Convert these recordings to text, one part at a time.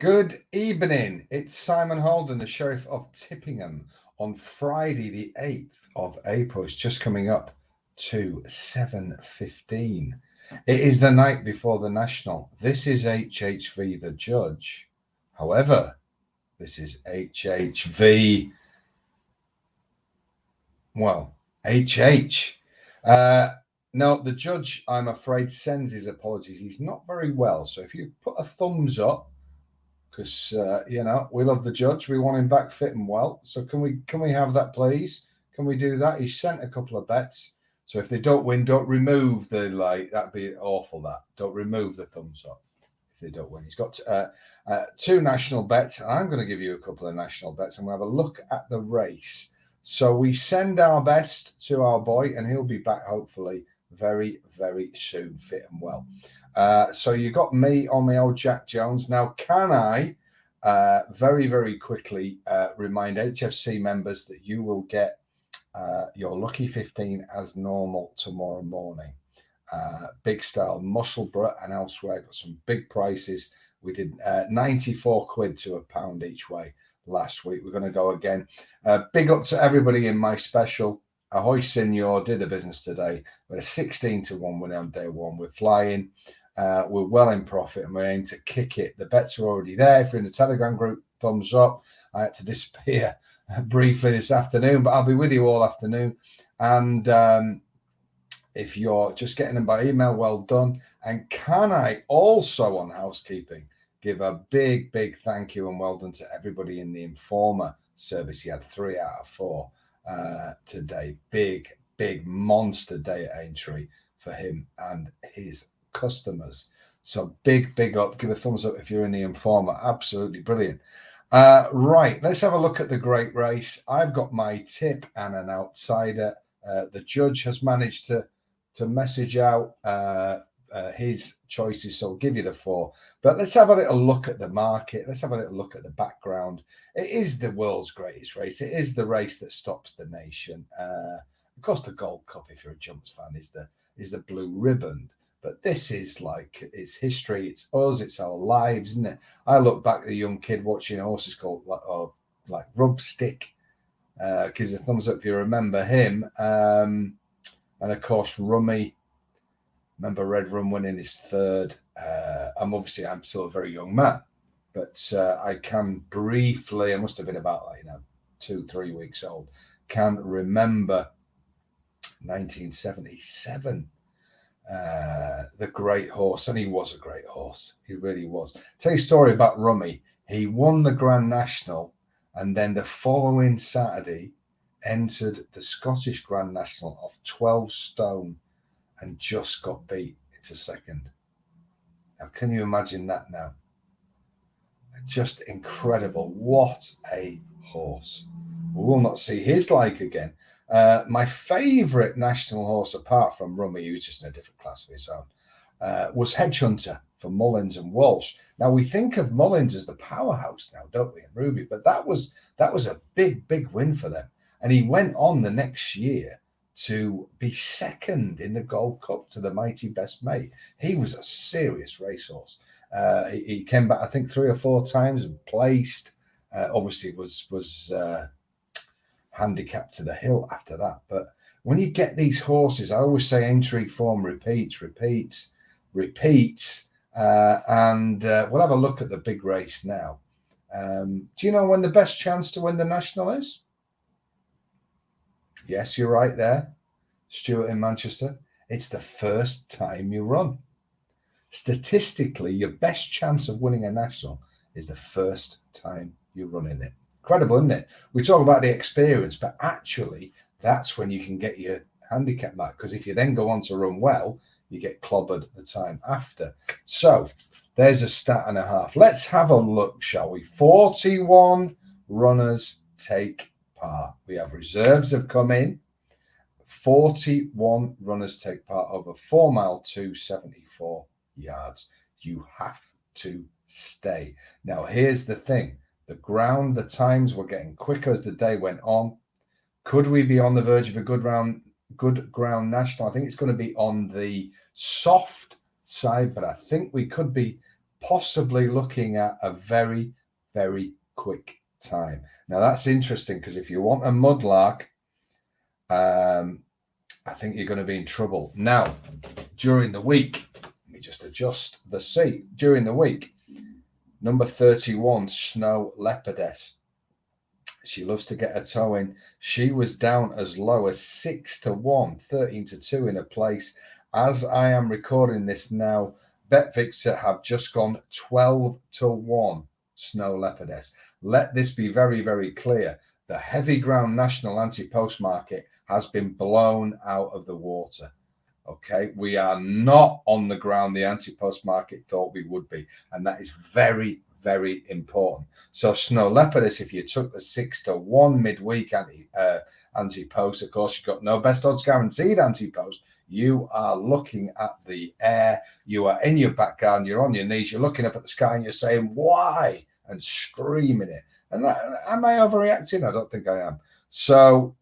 Good evening. It's Simon Holden, the Sheriff of Tippingham, on Friday, the 8th of April. It's just coming up to 7:15. It is the night before the National. This is HHV, the judge. However, this is HHV, well, HH. No, the judge, I'm afraid, sends his apologies. He's not very well. So if you put a thumbs up, because we love the judge. We want him back fit and well. So can we have that, please? Can we do that? He sent a couple of bets. So if they don't win, don't remove the like. That'd be awful. That don't remove the thumbs up if they don't win. He's got two national bets, and I'm going to give you a couple of national bets, and we'll have a look at the race. So we send our best to our boy, and he'll be back hopefully very, very soon, fit and well. So you got me on the old Jack Jones. Now, can I very, very quickly remind HFC members that you will get your Lucky 15 as normal tomorrow morning. Big style, Musselburgh and elsewhere got some big prices. We did 94 quid to £1 each way last week. We're going to go again. Big up to everybody in my special. Ahoy, Senor, did the business today. We had a 16 to 1 win on day one. We're flying. We're well in profit and we aim to kick it. The bets are already there. If you're in the Telegram group, thumbs up. I had to disappear briefly this afternoon, but I'll be with you all afternoon. And if you're just getting them by email, well done. And can I also, on housekeeping, give a big, big thank you and well done to everybody in the Informer service. He had 3 out of 4 today. Big, big monster day at Aintree for him and his customers. So big up. Give a thumbs up if you're in the Informer. Absolutely brilliant. Right, let's have a look at the great race. I've got my tip and an outsider. The judge has managed to message out his choices, so I'll give you the 4. But let's have a little look at the market. Let's have a little look at the background. It is the world's greatest race. It is the race that stops the nation. Of course, the Gold Cup, if you're a jumps fan, is the blue ribbon. But this is like, it's history, it's us, it's our lives, isn't it? I look back at a young kid watching horses called like Rub Stick. Gives a thumbs up if you remember him. And of course, Rummy. Remember Red Rum winning his 3rd. I'm still a very young man, but I can briefly, I must have been about 2-3 weeks old, can remember 1977. The great horse, and he was a great horse. He really was. Tell you a story about Rummy. He won the Grand National, and then the following Saturday entered the Scottish Grand National off 12 stone and just got beat into second. Now, can you imagine that now? Just incredible. What a horse. We will not see his like again. My favourite national horse, apart from Rummy, who's just in a different class of his own, was Hedge Hunter for Mullins and Walsh. Now, we think of Mullins as the powerhouse now, don't we, and Ruby? But that was a big win for them. And he went on the next year to be second in the Gold Cup to the mighty Best Mate. He was a serious racehorse. He came back, I think, 3 or 4 times and placed. Obviously, was handicapped to the hilt after that. But when you get these horses, I always say entry form repeats. And we'll have a look at the big race now. Do you know when the best chance to win the National is? Yes, you're right there, Stuart in Manchester. It's the first time you run. Statistically, your best chance of winning a National is the first time you run in it. Incredible, isn't it? We talk about the experience, but actually, that's when you can get your handicap mark, because if you then go on to run well, you get clobbered the time after. So there's a stat and a half. Let's have a look, shall we? 41 runners take part. We have reserves have come in. 41 runners take part over 4 mile, 274 yards. You have to stay. Now, here's the thing. The ground, the times were getting quicker as the day went on. Could we be on the verge of a good ground national? I think it's going to be on the soft side, but I think we could be possibly looking at a very, very quick time. Now that's interesting, because if you want a mudlark, I think you're going to be in trouble. Now, during the week, let me just adjust the seat. During the week, number 31, Snow Leopardess. She loves to get a toe in. She was down as low as 6-1, 13-2 in a place. As I am recording this now, BetVictor have just gone 12-1, Snow Leopardess. Let this be very, very clear. The heavy ground national anti-post market has been blown out of the water. Okay, we are not on the ground the anti-post market thought we would be, and that is very, very important. So Snow Leopardess, if you took the 6-1 midweek anti-post, of course, you've got no best odds guaranteed anti-post. You are looking at the air. You are in your back garden. You're on your knees. You're looking up at the sky and you're saying, why? And screaming it. And am I overreacting? I don't think I am. So,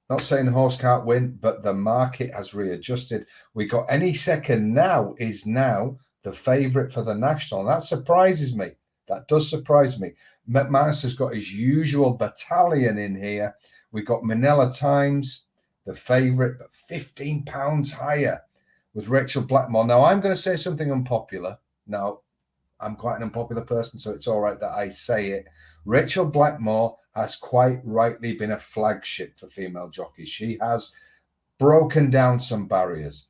not saying the horse can't win, but the market has readjusted. We got Any Second Now is now the favourite for the national. And that surprises me. That does surprise me. McManus has got his usual battalion in here. We've got Manila Times, the favourite, but £15 higher with Rachel Blackmore. Now, I'm going to say something unpopular. Now, I'm quite an unpopular person, so it's all right that I say it. Rachel Blackmore has quite rightly been a flagship for female jockeys. She has broken down some barriers.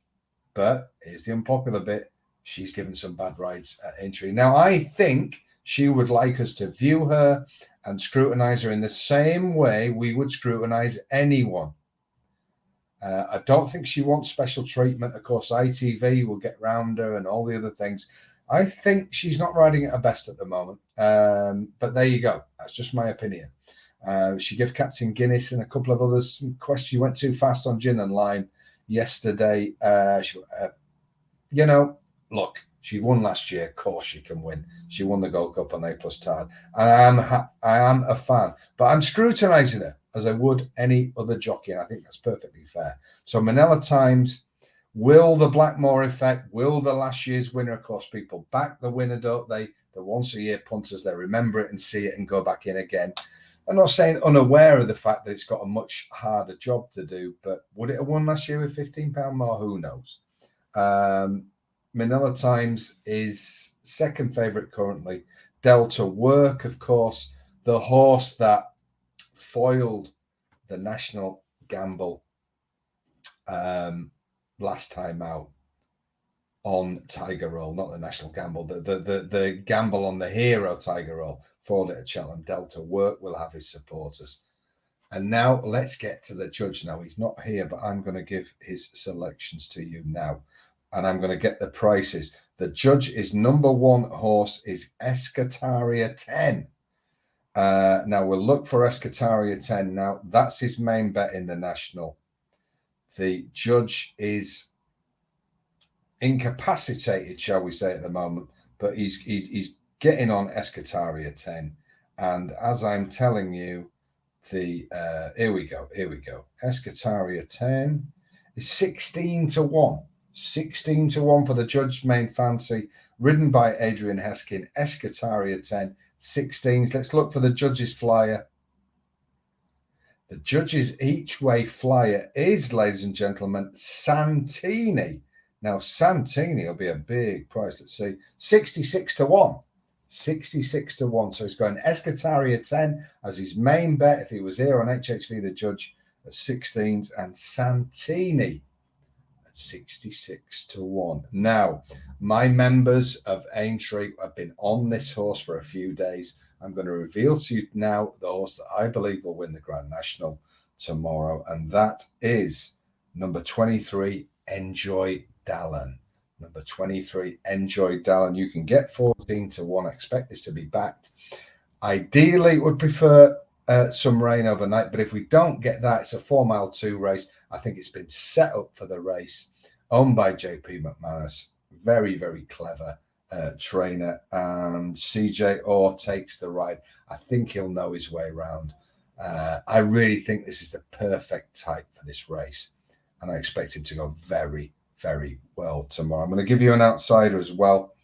But here's the unpopular bit. She's given some bad rides at entry. Now, I think she would like us to view her and scrutinize her in the same way we would scrutinize anyone. I don't think she wants special treatment. Of course, ITV will get round her and all the other things. I think she's not riding at her best at the moment. But there you go. That's just my opinion. She gave Captain Guinness and a couple of others some questions. She went too fast on Gin and Lime yesterday. Look, she won last year. Of course she can win. She won the Gold Cup on A+ Tard. And I am a fan. But I'm scrutinising her as I would any other jockey. And I think that's perfectly fair. So Manila Times, will the Blackmore effect, will the last year's winner, of course, people back the winner, don't they? The once-a-year punters, they remember it and see it and go back in again. I'm not saying unaware of the fact that it's got a much harder job to do, but would it have won last year with £15 more? Who knows? Manila Times is second favourite currently. Delta Work, of course, the horse that foiled the National Gamble last time out on Tiger Roll, not the National Gamble, the gamble on the hero Tiger Roll, foiled it at Cheltenham. Delta Work will have his supporters. And now let's get to the judge. Now, he's not here, but I'm going to give his selections to you now. And I'm going to get the prices. The judge is number 1 horse is Escataria 10. Now, we'll look for Escataria 10. Now, that's his main bet in the National. The judge is incapacitated, shall we say, at the moment, but he's getting on Escataria 10. And as I'm telling you, here we go. Escataria 10 is 16-1. 16-1 for the judge's main fancy, ridden by Adrian Heskin. Escataria 10, 16s. Let's look for the judge's flyer. The judge's each way flyer is, ladies and gentlemen, Santini. Now, Santini will be a big price. Let's see, 66-1. 66-1. So he's going Escataria 10 as his main bet. If he was here on HHV, the judge at 16s, and Santini at 66-1. Now, my members of Aintree have been on this horse for a few days. I'm going to reveal to you now the horse that I believe will win the Grand National tomorrow, and that is number 23, Enjoy Dallin. Number 23, Enjoy Dallin. You can get 14-1. I expect this to be backed. Ideally, would prefer some rain overnight, but if we don't get that, it's a 4-mile 2 race. I think it's been set up for the race, owned by JP McManus. Very, very clever trainer, and CJ Orr takes the ride. I think he'll know his way around. I really think this is the perfect type for this race, and I expect him to go very, very well tomorrow. I'm going to give you an outsider as well.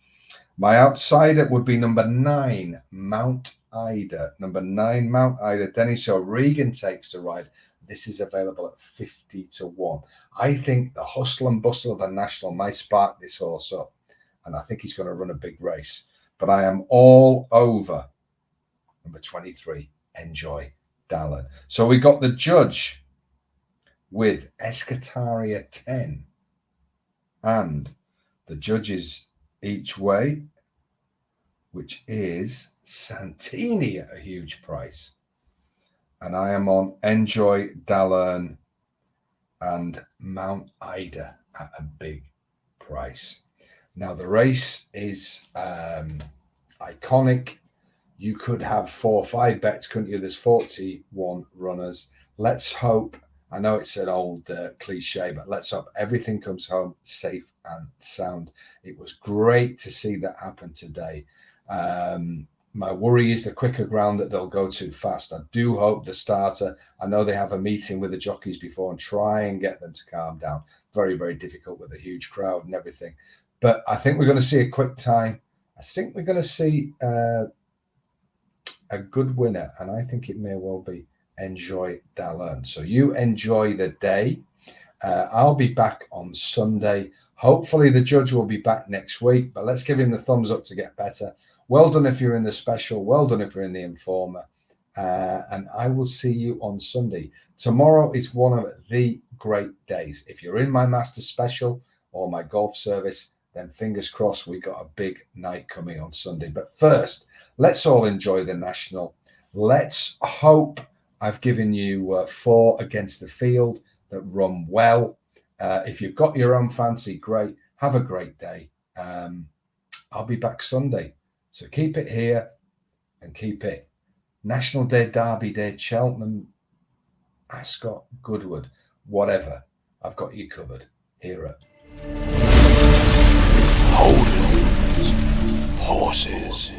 My outsider would be number 9, Mount Ida. Number 9, Mount Ida. Dennis O'Regan takes the ride. This is available at 50 to 1. I think the hustle and bustle of the National might spark this horse up, and I think he's going to run a big race. But I am all over number 23, Enjoy Dallin. So we got the judge with Escataria 10 and the judges each way, which is Santini at a huge price. And I am on Enjoy Dallin and Mount Ida at a big price. Now, the race is iconic. You could have 4 or 5 bets, couldn't you? There's 41 runners. Let's hope, I know it's an old cliche, but let's hope everything comes home safe and sound. It was great to see that happen today. My worry is the quicker ground that they'll go too fast. I do hope the starter, I know they have a meeting with the jockeys before and try and get them to calm down. Very, very difficult with a huge crowd and everything. But I think we're going to see a quick time. I think we're going to see a good winner, and I think it may well be Enjoy Dallin. So you enjoy the day. I'll be back on Sunday. Hopefully the judge will be back next week, but let's give him the thumbs up to get better. Well done if you're in the special. Well done if you're in the Informer. And I will see you on Sunday. Tomorrow is one of the great days. If you're in my Master Special or my golf service, then fingers crossed we got a big night coming on Sunday. But first, let's all enjoy the National. Let's hope I've given you 4 against the field that run well. If you've got your own fancy, great. Have a great day. I'll be back Sunday. So keep it here and keep it National Day, Derby Day, Cheltenham, Ascot, Goodwood, whatever. I've got you covered here at HOLDENS. Horses.